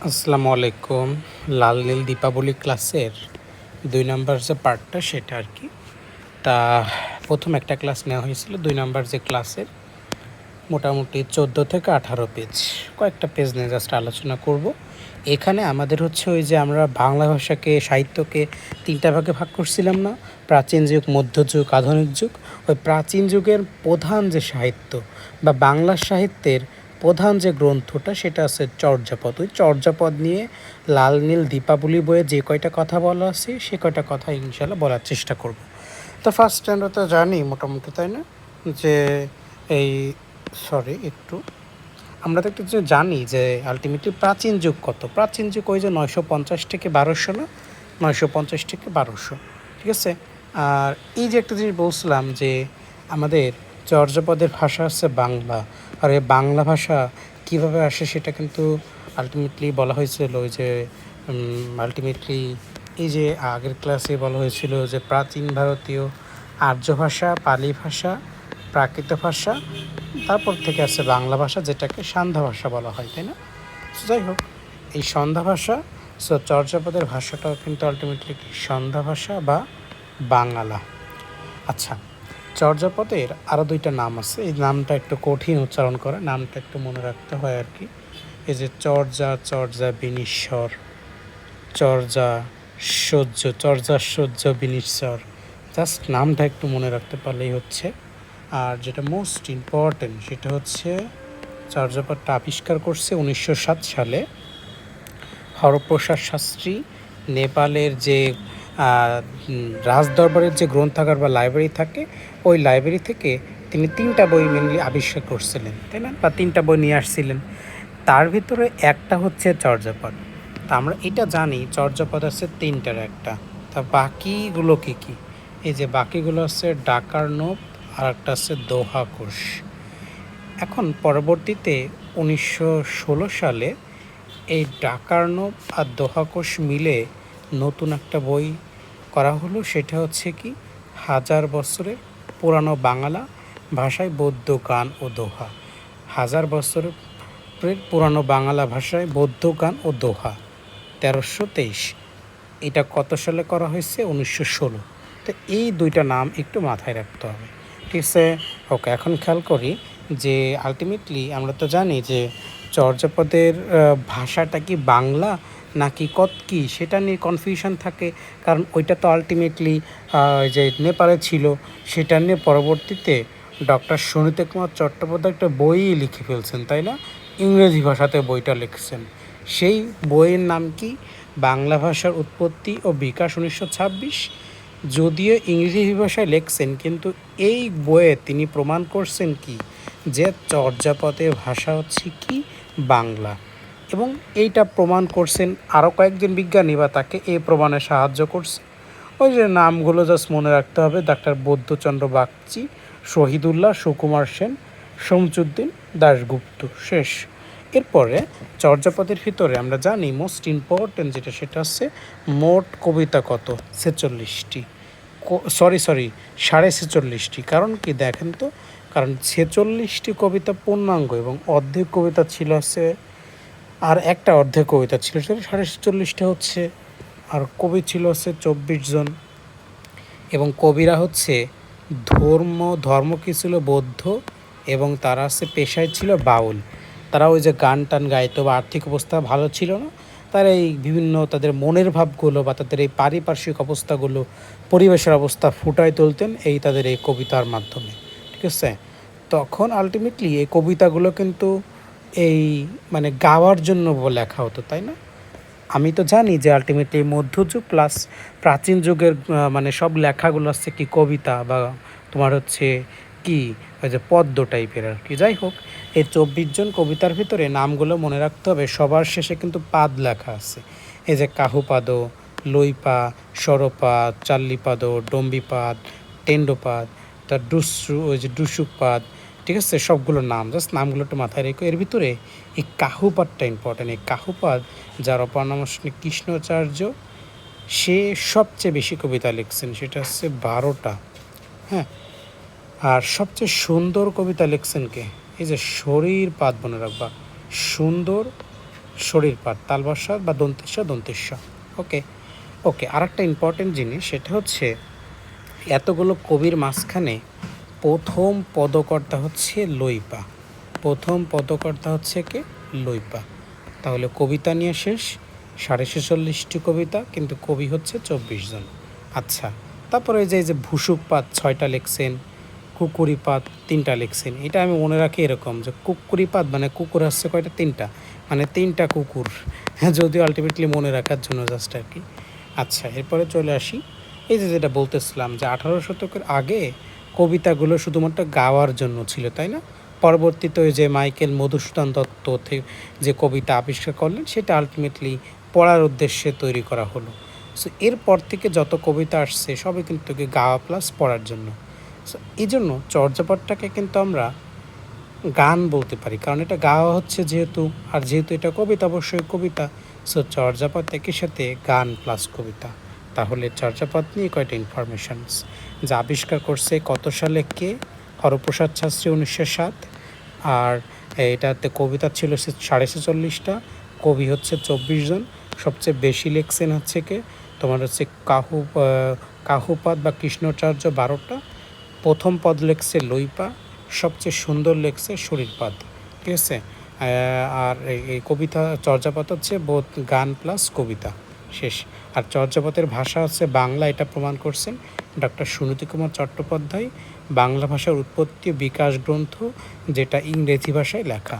আসসালামু আলাইকুম। লাল নীল দীপাবলি ক্লাসের ২ নাম্বার যে পার্টটা সেটা আর কি। তা প্রথম একটা ক্লাস নেওয়া হয়েছিল ২ নাম্বার যে ক্লাসের মোটামুটি ১৪ থেকে ১৮ পেজ। কয়েকটা পেজ নিয়ে জাস্ট আলোচনা করব। এখানে আমাদের হচ্ছে ওই যে আমরা বাংলা ভাষাকে সাহিত্যকে ৩টা ভাগে ভাগ করছিলাম না? প্রাচীন যুগ, মধ্যযুগ, আধুনিক যুগ। ওই প্রাচীন যুগের প্রধান যে সাহিত্য বা বাংলা সাহিত্যের প্রধান যে গ্রন্থটা সেটা আছে চর্যাপদ। ওই চর্যাপদ নিয়ে লাল নীল দীপাবলি বইয়ে যে কয়টা কথা বলা আছে সে কয়টা কথা ইনশাল্লাহ বলার চেষ্টা করব। তো ফার্স্ট আমরা তো জানি মোটামুটি, তাই না, যে এই একটু আমরা তো একটু জানি যে আলটিমেটলি প্রাচীন যুগ কত। প্রাচীন যুগ ওই যে ৯৫০ থেকে ১২০০ না, ৯৫০ থেকে ১২০০, ঠিক আছে। আর এই যে একটা জিনিস বলছিলাম যে আমাদের চর্যাপদের ভাষা হচ্ছে বাংলা, আর এই বাংলা ভাষা কীভাবে আসে সেটা কিন্তু আলটিমেটলি বলা হয়েছিল ওই যে আলটিমেটলি এই যে আগের ক্লাসে বলা হয়েছিল যে প্রাচীন ভারতীয় আর্য ভাষা, পালি ভাষা, প্রাকৃত ভাষা, তারপর থেকে আসছে বাংলা ভাষা যেটাকে সান্ধ্যা ভাষা বলা হয়, তাই না? যাই হোক, এই সন্ধ্যা ভাষা, চর্যাপদের ভাষাটাও কিন্তু আলটিমেটলি সন্ধ্যা ভাষা বা বাংলা। আচ্ছা, চর্যাপদের আরও ২টা নাম আছে। এই নামটা একটু কঠিন উচ্চারণ করে, নামটা একটু মনে রাখতে হয় আর কি। এই যে চর্যা বিনিশ্বর, চর্যা সহ্য বিনিশ্বর, জাস্ট নামটা একটু মনে রাখতে পারলেই হচ্ছে। আর যেটা মোস্ট ইম্পর্টেন্ট সেটা হচ্ছে চর্যাপদটা আবিষ্কার করছে ১৯০৭ সালে হরপ্রসাদ শাস্ত্রী। নেপালের যে রাজদরবারের যে গ্রন্থাগার বা লাইব্রেরি থাকে, ওই লাইব্রেরি থেকে তিনি ৩টা বই মেনলি আবিষ্কার করছিলেন, তাই না, বা 3টা বই নিয়ে আসছিলেন। তার ভিতরে একটা হচ্ছে চর্যাপদ। তা আমরা এটা জানি চর্যাপদ আছে ৩টার একটা। তা বাকিগুলো কী কী? এই যে বাকিগুলো হচ্ছে ডাকার নোপ, আর একটা আছে দোহা কোষ। এখন পরবর্তীতে ১৯১৬ সালে এই ডাকার নোপ আর দোহা কোষ মিলে নতুন একটা বই করা হলো। সেটা হচ্ছে কি, ১০০০ বছরের পুরানো বাংলা ভাষায় বৌদ্ধ গান ও দোহা। ১০০০ বছরের পুরানো বাংলা ভাষায় বৌদ্ধ গান ও দোহা, ১৩২৩। এটা কত সালে করা হয়েছে? ১৯১৬। তো এই ২টা নাম একটু মাথায় রাখতে হবে, ঠিক আছে। ওকে, এখন খেয়াল করি যে আলটিমেটলি আমরা তো জানি যে চর্যাপদের ভাষাটা কি বাংলা নাকি কী সেটা নিয়ে কনফিউশন থাকে। কারণ ওইটা তো আলটিমেটলি যে নেপালে ছিল, সেটা নিয়ে পরবর্তীতে ডক্টর সুনীতি কুমার চট্টোপাধ্যায় একটা বই লিখে ফেলছেন, তাই না? ইংরেজি ভাষাতে বইটা লিখছেন। সেই বইয়ের নাম কি? বাংলা ভাষার উৎপত্তি ও বিকাশ ১৯২৬। যদিও ইংরেজি ভাষায় লিখছেন, কিন্তু এই বইয়ে তিনি প্রমাণ করছেন কি, যে চর্যাপদের ভাষা হচ্ছে কি বাংলা। এবং এইটা প্রমাণ করছেন আরও কয়েকজন বিজ্ঞানী বা তাকে এই প্রমাণে সাহায্য করছে। ওই যে নামগুলো জাস্ট মনে রাখতে হবে: ডাক্তার বৌদ্ধচন্দ্র বাগচি, শহীদুল্লাহ, সুকুমার সেন, শমসুদ্দিন দাশগুপ্ত। শেষ। এরপরে চর্যাপদের ভিতরে আমরা জানি মোস্ট ইম্পর্টেন্ট যেটা, সেটা হচ্ছে মোট কবিতা কত? ৪৬টি। সরি ৪৬.৫টি। কারণ কি দেখেন তো, কারণ ৪৬টি কবিতা পূর্ণাঙ্গ এবং অর্ধেক কবিতা ছিল হচ্ছে, আর একটা অর্ধেক কবিতা ছিল সেটা ৪৬টা হচ্ছে। আর কবি ছিল হচ্ছে ২৪ জন, এবং কবিরা হচ্ছে ধর্ম কি ছিল? বৌদ্ধ, এবং তারা হচ্ছে পেশায় ছিল বাউল। তারা ওই যে গান টান গাইতো, বা আর্থিক অবস্থা ভালো ছিল না, তারা এই বিভিন্ন তাদের মনের ভাবগুলো বা তাদের এই পারিপার্শ্বিক অবস্থাগুলো, পরিবেশের অবস্থা ফুটায় তুলতেন এই তাদের এই কবিতার মাধ্যমে, ঠিক আছে। তখন আলটিমেটলি এই কবিতাগুলো কিন্তু এই মানে গাওয়ার জন্য লেখা হতো, তাই না? আমি তো জানি যে আলটিমেটলি মধ্যযুগ প্লাস প্রাচীন যুগের মানে সব লেখাগুলো হচ্ছে কি কবিতা, বা তোমার হচ্ছে কি ওই যে পদ্য টাইপের আর কি। যাই হোক, এই ২৪ জন কবিতার ভিতরে নামগুলো মনে রাখতে হবে। সবার শেষে কিন্তু পাদ লেখা আছে। এই যে কাহুপাদ, লইপা, সরপাদ, চাল্লিপাদ, ডম্বিপাদ, টেন্ডপাদ, তার ওই যে ডুসুকপাদ, ঠিক আছে। সবগুলো নাম, জাস্ট নামগুলো একটু মাথায় রেখো। এর ভিতরে এই কাহুপাদটা ইম্পর্টেন্ট। এই কাহুপাদ, যার অপর নাম হচ্ছে কৃষ্ণাচার্য, সে সবচেয়ে বেশি কবিতা লিখছেন, সেটা হচ্ছে ১২টা। হ্যাঁ, আর সবচেয়ে সুন্দর কবিতা লিখছেন কে? এই যে শরীর পাদ, মনে রাখবা, সুন্দর শরীর পাঠ, তালবস্য বা দন্তেশ্ব। ওকে ওকে আর একটা ইম্পর্টেন্ট জিনিস, সেটা হচ্ছে এতগুলো কবির মাঝখানে প্রথম পদকর্তা হচ্ছে লইপা। প্রথম পদকর্তা হচ্ছে কে? লইপা। তাহলে কবিতা নিয়ে শেষ 46.5টি কবিতা, কিন্তু কবি হচ্ছে 24 জন। আচ্ছা, তারপরে এই যে ভুসুকপাত 6টা লিখছেন, কুকুরিপাত 3টা লিখছেন। এটা আমি মনে রাখি এরকম যে কুকুরিপাত মানে কুকুর আসছে কয়টা? 3টা, মানে 3টা কুকুর। হ্যাঁ, যদিও আলটিমেটলি মনে রাখার জন্য জাস্ট আর কি। আচ্ছা, এরপরে চলে আসি এই যে যেটা বলতেছিলাম যে 18 শতকের আগে কবিতাগুলো শুধুমাত্র গাওয়ার জন্য ছিল, তাই না? পরবর্তীতে ওই যে মাইকেল মধুসূদন দত্ত যে কবিতা আবিষ্কার করলেন, সেটা আলটিমেটলি পড়ার উদ্দেশ্যে তৈরি করা হলো। সো এরপর থেকে যত কবিতা আসছে সবই কিন্তু গাওয়া প্লাস পড়ার জন্য। সো এই জন্য চর্যাপদটাকে কিন্তু আমরা গান বলতে পারি, কারণ এটা গাওয়া হচ্ছে যেহেতু, আর যেহেতু এটা কবিতা অবশ্যই কবিতা। সো চর্যাপদ একই সাথে গান প্লাস কবিতা। তাহলে চর্যাপদ নিয়ে কয়টা ইনফরমেশনস, যা আবিষ্কার করছে কত সালে কে? হরপ্রসাদ শাস্ত্রী 1907। আর এটাতে কবিতা ছিল 46.5টা, কবি হচ্ছে 24 জন। সবচেয়ে বেশি লেখছেন হচ্ছে কে? তোমার হচ্ছে কাহুপাত বা কৃষ্ণচার্য 12টা। প্রথম পদ লেখছে লইপা। সবচেয়ে সুন্দর লেখছে শরীরপাদ। ঠিক আছে। আর এই কবিতা চর্যাপদ হচ্ছে বোধ গান প্লাস কবিতা। শেষ। আর চর্যাপদের ভাষা হচ্ছে বাংলা, এটা প্রমাণ করছেন ডক্টর সুনীতি কুমার চট্টোপাধ্যায়। বাংলা ভাষার উৎপত্তি বিকাশ গ্রন্থ, যেটা ইংরেজি ভাষায় লেখা।